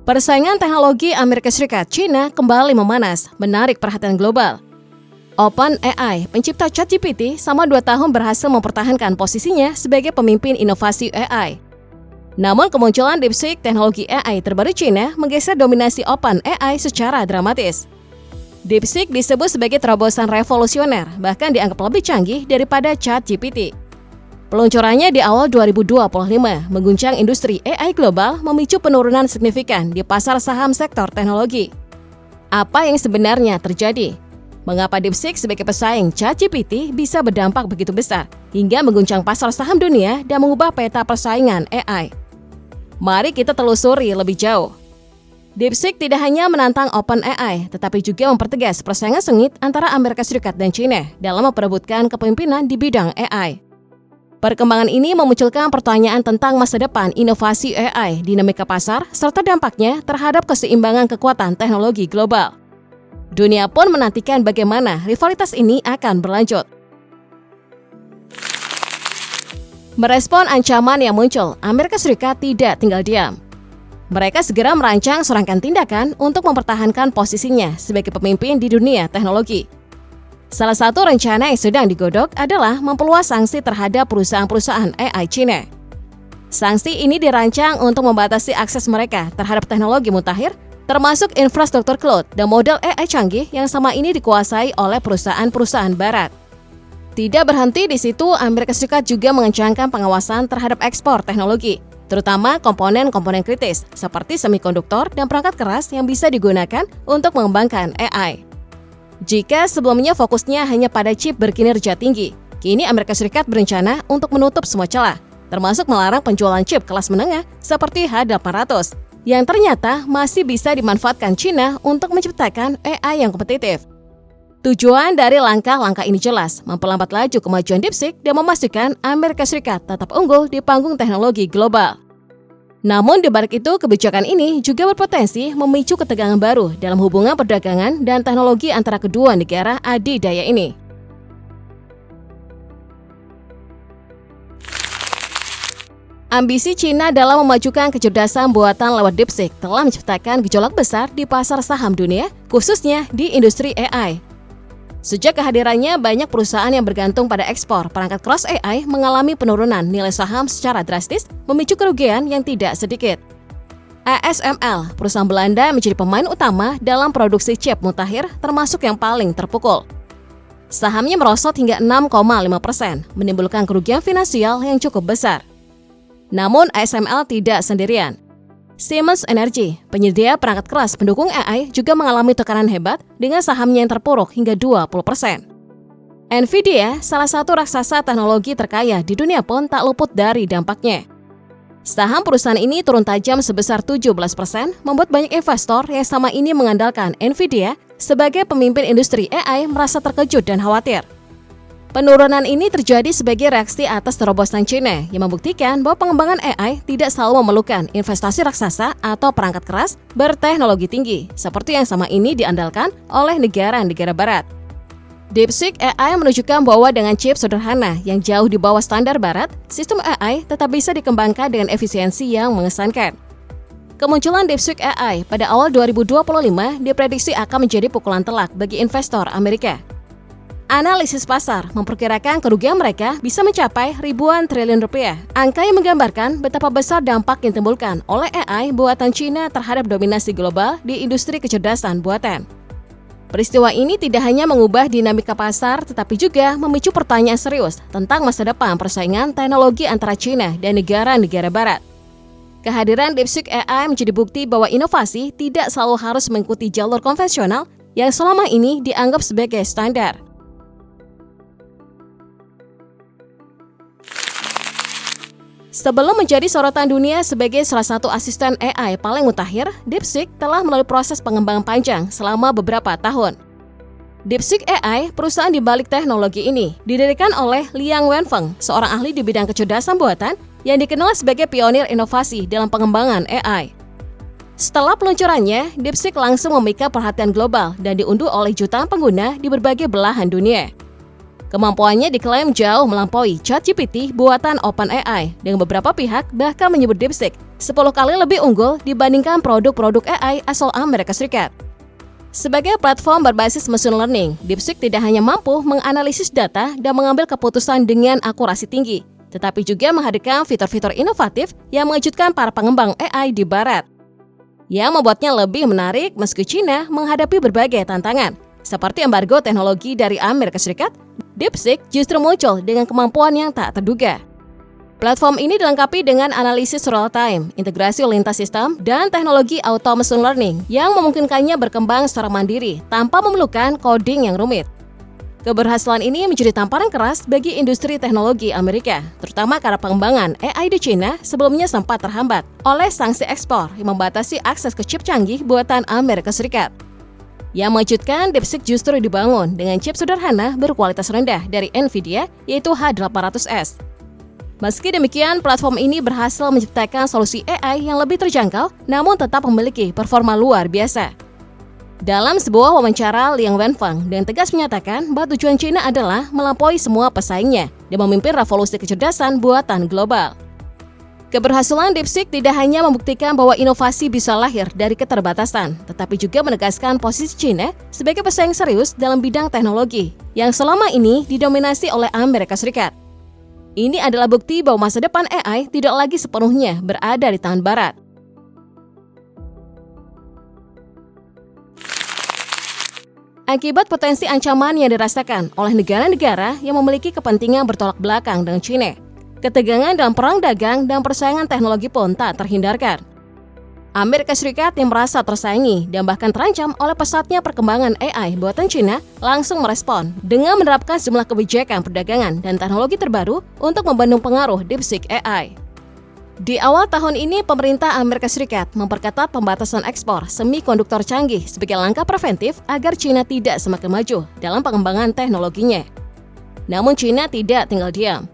Persaingan teknologi Amerika Serikat China kembali memanas, menarik perhatian global. OpenAI, pencipta ChatGPT, selama 2 tahun berhasil mempertahankan posisinya sebagai pemimpin inovasi AI. Namun kemunculan DeepSeek, teknologi AI terbaru China, menggeser dominasi OpenAI secara dramatis. DeepSeek disebut sebagai terobosan revolusioner, bahkan dianggap lebih canggih daripada ChatGPT. Peluncurannya di awal 2025 mengguncang industri AI global, memicu penurunan signifikan di pasar saham sektor teknologi. Apa yang sebenarnya terjadi? Mengapa DeepSeek sebagai pesaing ChatGPT bisa berdampak begitu besar hingga mengguncang pasar saham dunia dan mengubah peta persaingan AI? Mari kita telusuri lebih jauh. DeepSeek tidak hanya menantang OpenAI, tetapi juga mempertegas persaingan sengit antara Amerika Serikat dan China dalam memperebutkan kepemimpinan di bidang AI. Perkembangan ini memunculkan pertanyaan tentang masa depan inovasi AI, dinamika pasar, serta dampaknya terhadap keseimbangan kekuatan teknologi global. Dunia pun menantikan bagaimana rivalitas ini akan berlanjut. Merespon ancaman yang muncul, Amerika Serikat tidak tinggal diam. Mereka segera merancang serangkaian tindakan untuk mempertahankan posisinya sebagai pemimpin di dunia teknologi. Salah satu rencana yang sedang digodok adalah memperluas sanksi terhadap perusahaan-perusahaan AI China. Sanksi ini dirancang untuk membatasi akses mereka terhadap teknologi mutakhir, termasuk infrastruktur cloud dan model AI canggih yang sama ini dikuasai oleh perusahaan-perusahaan barat. Tidak berhenti di situ, Amerika Serikat juga mengencangkan pengawasan terhadap ekspor teknologi, terutama komponen-komponen kritis seperti semikonduktor dan perangkat keras yang bisa digunakan untuk mengembangkan AI. Jika sebelumnya fokusnya hanya pada chip berkinerja tinggi, kini Amerika Serikat berencana untuk menutup semua celah, termasuk melarang penjualan chip kelas menengah seperti H800, yang ternyata masih bisa dimanfaatkan China untuk menciptakan AI yang kompetitif. Tujuan dari langkah-langkah ini jelas, memperlambat laju kemajuan DeepSeek dan memastikan Amerika Serikat tetap unggul di panggung teknologi global. Namun di balik itu, kebijakan ini juga berpotensi memicu ketegangan baru dalam hubungan perdagangan dan teknologi antara kedua negara adidaya ini. Ambisi China dalam memajukan kecerdasan buatan lewat DeepSeek telah menciptakan gejolak besar di pasar saham dunia, khususnya di industri AI. Sejak kehadirannya, banyak perusahaan yang bergantung pada ekspor perangkat keras AI mengalami penurunan nilai saham secara drastis, memicu kerugian yang tidak sedikit. ASML, perusahaan Belanda, menjadi pemain utama dalam produksi chip mutakhir, termasuk yang paling terpukul. Sahamnya merosot hingga 6,5%, menimbulkan kerugian finansial yang cukup besar. Namun ASML tidak sendirian. Siemens Energy, penyedia perangkat keras pendukung AI, juga mengalami tekanan hebat dengan sahamnya yang terpuruk hingga 20%. Nvidia, salah satu raksasa teknologi terkaya di dunia pun tak luput dari dampaknya. Saham perusahaan ini turun tajam sebesar 17%, membuat banyak investor yang selama ini mengandalkan Nvidia sebagai pemimpin industri AI merasa terkejut dan khawatir. Penurunan ini terjadi sebagai reaksi atas terobosan China yang membuktikan bahwa pengembangan AI tidak selalu memerlukan investasi raksasa atau perangkat keras berteknologi tinggi, seperti yang sama ini diandalkan oleh negara-negara barat. DeepSeek AI menunjukkan bahwa dengan chip sederhana yang jauh di bawah standar barat, sistem AI tetap bisa dikembangkan dengan efisiensi yang mengesankan. Kemunculan DeepSeek AI pada awal 2025 diprediksi akan menjadi pukulan telak bagi investor Amerika. Analisis pasar memperkirakan kerugian mereka bisa mencapai ribuan triliun rupiah. Angka yang menggambarkan betapa besar dampak yang ditimbulkan oleh AI buatan China terhadap dominasi global di industri kecerdasan buatan. Peristiwa ini tidak hanya mengubah dinamika pasar, tetapi juga memicu pertanyaan serius tentang masa depan persaingan teknologi antara China dan negara-negara barat. Kehadiran DeepSeek AI menjadi bukti bahwa inovasi tidak selalu harus mengikuti jalur konvensional yang selama ini dianggap sebagai standar. Sebelum menjadi sorotan dunia sebagai salah satu asisten AI paling mutakhir, DeepSeek telah melalui proses pengembangan panjang selama beberapa tahun. DeepSeek AI, perusahaan di balik teknologi ini, didirikan oleh Liang Wenfeng, seorang ahli di bidang kecerdasan buatan yang dikenal sebagai pionir inovasi dalam pengembangan AI. Setelah peluncurannya, DeepSeek langsung memikat perhatian global dan diunduh oleh jutaan pengguna di berbagai belahan dunia. Kemampuannya diklaim jauh melampaui ChatGPT buatan OpenAI, dengan beberapa pihak bahkan menyebut DeepSeek 10 kali lebih unggul dibandingkan produk-produk AI asal Amerika Serikat. Sebagai platform berbasis machine learning, DeepSeek tidak hanya mampu menganalisis data dan mengambil keputusan dengan akurasi tinggi, tetapi juga menghadirkan fitur-fitur inovatif yang mengejutkan para pengembang AI di Barat. Yang membuatnya lebih menarik meski China menghadapi berbagai tantangan, seperti embargo teknologi dari Amerika Serikat. DeepSeek justru muncul dengan kemampuan yang tak terduga. Platform ini dilengkapi dengan analisis real-time, integrasi lintas sistem, dan teknologi auto machine learning yang memungkinkannya berkembang secara mandiri tanpa memerlukan coding yang rumit. Keberhasilan ini menjadi tamparan keras bagi industri teknologi Amerika, terutama karena pengembangan AI di China sebelumnya sempat terhambat oleh sanksi ekspor yang membatasi akses ke chip canggih buatan Amerika Serikat. Yang mengejutkan, DeepSeek justru dibangun dengan chip sederhana berkualitas rendah dari NVIDIA, yaitu H800S. Meski demikian, platform ini berhasil menciptakan solusi AI yang lebih terjangkau, namun tetap memiliki performa luar biasa. Dalam sebuah wawancara, Liang Wenfeng dengan tegas menyatakan bahwa tujuan China adalah melampaui semua pesaingnya dan memimpin revolusi kecerdasan buatan global. Keberhasilan DeepSeek tidak hanya membuktikan bahwa inovasi bisa lahir dari keterbatasan, tetapi juga menegaskan posisi China sebagai pesaing serius dalam bidang teknologi yang selama ini didominasi oleh Amerika Serikat. Ini adalah bukti bahwa masa depan AI tidak lagi sepenuhnya berada di tangan Barat. Akibat potensi ancaman yang dirasakan oleh negara-negara yang memiliki kepentingan bertolak belakang dengan China, ketegangan dalam perang dagang dan persaingan teknologi pun tak terhindarkan. Amerika Serikat yang merasa tersaingi dan bahkan terancam oleh pesatnya perkembangan AI buatan China langsung merespon dengan menerapkan sejumlah kebijakan perdagangan dan teknologi terbaru untuk membendung pengaruh DeepSeek AI. Di awal tahun ini, pemerintah Amerika Serikat memperketat pembatasan ekspor semikonduktor canggih sebagai langkah preventif agar China tidak semakin maju dalam pengembangan teknologinya. Namun China tidak tinggal diam.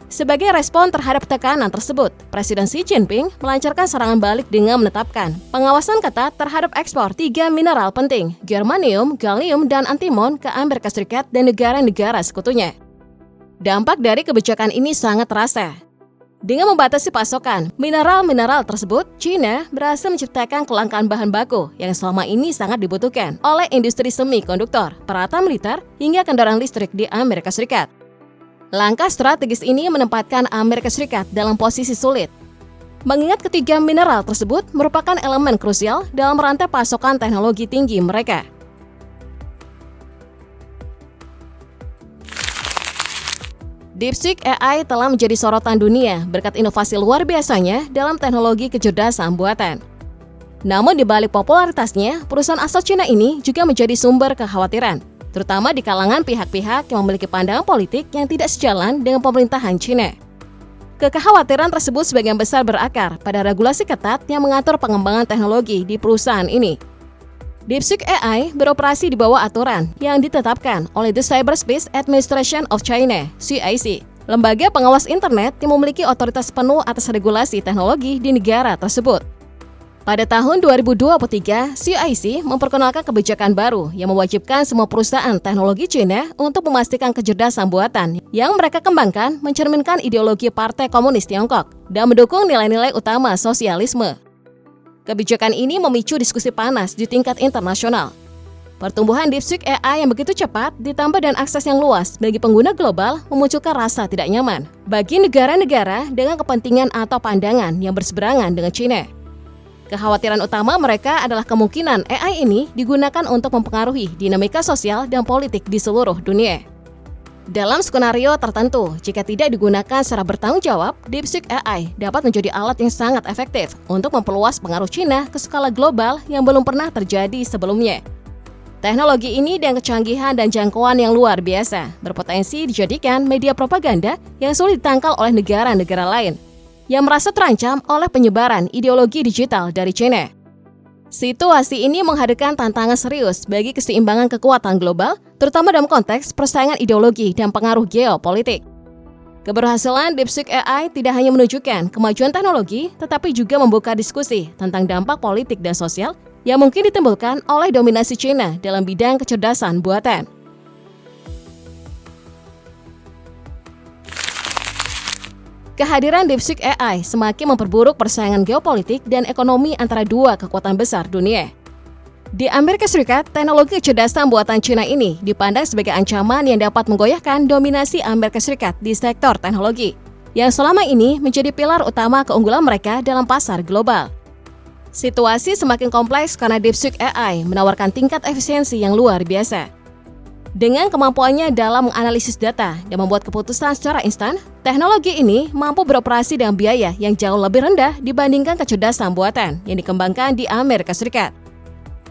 Sebagai respon terhadap tekanan tersebut, Presiden Xi Jinping melancarkan serangan balik dengan menetapkan pengawasan ketat terhadap ekspor 3 mineral penting, germanium, gallium, dan antimon ke Amerika Serikat dan negara-negara sekutunya. Dampak dari kebijakan ini sangat terasa. Dengan membatasi pasokan mineral-mineral tersebut, China berhasil menciptakan kelangkaan bahan baku yang selama ini sangat dibutuhkan oleh industri semikonduktor, peralatan militer, hingga kendaraan listrik di Amerika Serikat. Langkah strategis ini menempatkan Amerika Serikat dalam posisi sulit, mengingat ketiga mineral tersebut merupakan elemen krusial dalam rantai pasokan teknologi tinggi mereka. DeepSeek AI telah menjadi sorotan dunia berkat inovasi luar biasanya dalam teknologi kecerdasan buatan. Namun di balik popularitasnya, perusahaan asal China ini juga menjadi sumber kekhawatiran, terutama di kalangan pihak-pihak yang memiliki pandangan politik yang tidak sejalan dengan pemerintahan China. Kekhawatiran tersebut sebagian besar berakar pada regulasi ketat yang mengatur pengembangan teknologi di perusahaan ini. DeepSeek AI beroperasi di bawah aturan yang ditetapkan oleh The Cyberspace Administration of China, CIC, lembaga pengawas internet yang memiliki otoritas penuh atas regulasi teknologi di negara tersebut. Pada tahun 2023, CIC memperkenalkan kebijakan baru yang mewajibkan semua perusahaan teknologi China untuk memastikan kecerdasan buatan yang mereka kembangkan mencerminkan ideologi Partai Komunis Tiongkok dan mendukung nilai-nilai utama sosialisme. Kebijakan ini memicu diskusi panas di tingkat internasional. Pertumbuhan DeepSeek AI yang begitu cepat ditambah dan akses yang luas bagi pengguna global memunculkan rasa tidak nyaman bagi negara-negara dengan kepentingan atau pandangan yang berseberangan dengan China. Kekhawatiran utama mereka adalah kemungkinan AI ini digunakan untuk mempengaruhi dinamika sosial dan politik di seluruh dunia. Dalam skenario tertentu, jika tidak digunakan secara bertanggung jawab, DeepSeek AI dapat menjadi alat yang sangat efektif untuk memperluas pengaruh China ke skala global yang belum pernah terjadi sebelumnya. Teknologi ini dengan kecanggihan dan jangkauan yang luar biasa berpotensi dijadikan media propaganda yang sulit ditangkal oleh negara-negara lain yang merasa terancam oleh penyebaran ideologi digital dari China. Situasi ini menghadirkan tantangan serius bagi keseimbangan kekuatan global, terutama dalam konteks persaingan ideologi dan pengaruh geopolitik. Keberhasilan DeepSeek AI tidak hanya menunjukkan kemajuan teknologi, tetapi juga membuka diskusi tentang dampak politik dan sosial yang mungkin ditimbulkan oleh dominasi China dalam bidang kecerdasan buatan. Kehadiran DeepSeek AI semakin memperburuk persaingan geopolitik dan ekonomi antara dua kekuatan besar dunia. Di Amerika Serikat, teknologi kecerdasan buatan Cina ini dipandang sebagai ancaman yang dapat menggoyahkan dominasi Amerika Serikat di sektor teknologi, yang selama ini menjadi pilar utama keunggulan mereka dalam pasar global. Situasi semakin kompleks karena DeepSeek AI menawarkan tingkat efisiensi yang luar biasa. Dengan kemampuannya dalam menganalisis data dan membuat keputusan secara instan, teknologi ini mampu beroperasi dengan biaya yang jauh lebih rendah dibandingkan kecerdasan buatan yang dikembangkan di Amerika Serikat.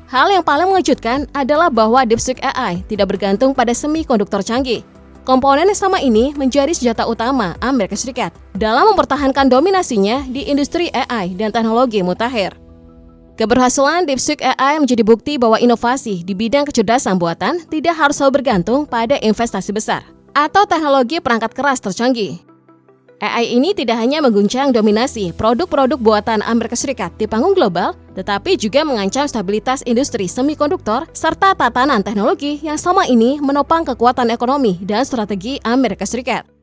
Hal yang paling mengejutkan adalah bahwa DeepSeek AI tidak bergantung pada semikonduktor canggih. Komponen yang sama ini menjadi senjata utama Amerika Serikat dalam mempertahankan dominasinya di industri AI dan teknologi mutakhir. Keberhasilan DeepSeek AI menjadi bukti bahwa inovasi di bidang kecerdasan buatan tidak harus selalu bergantung pada investasi besar atau teknologi perangkat keras tercanggih. AI ini tidak hanya mengguncang dominasi produk-produk buatan Amerika Serikat di panggung global, tetapi juga mengancam stabilitas industri semikonduktor serta tatanan teknologi yang selama ini menopang kekuatan ekonomi dan strategi Amerika Serikat.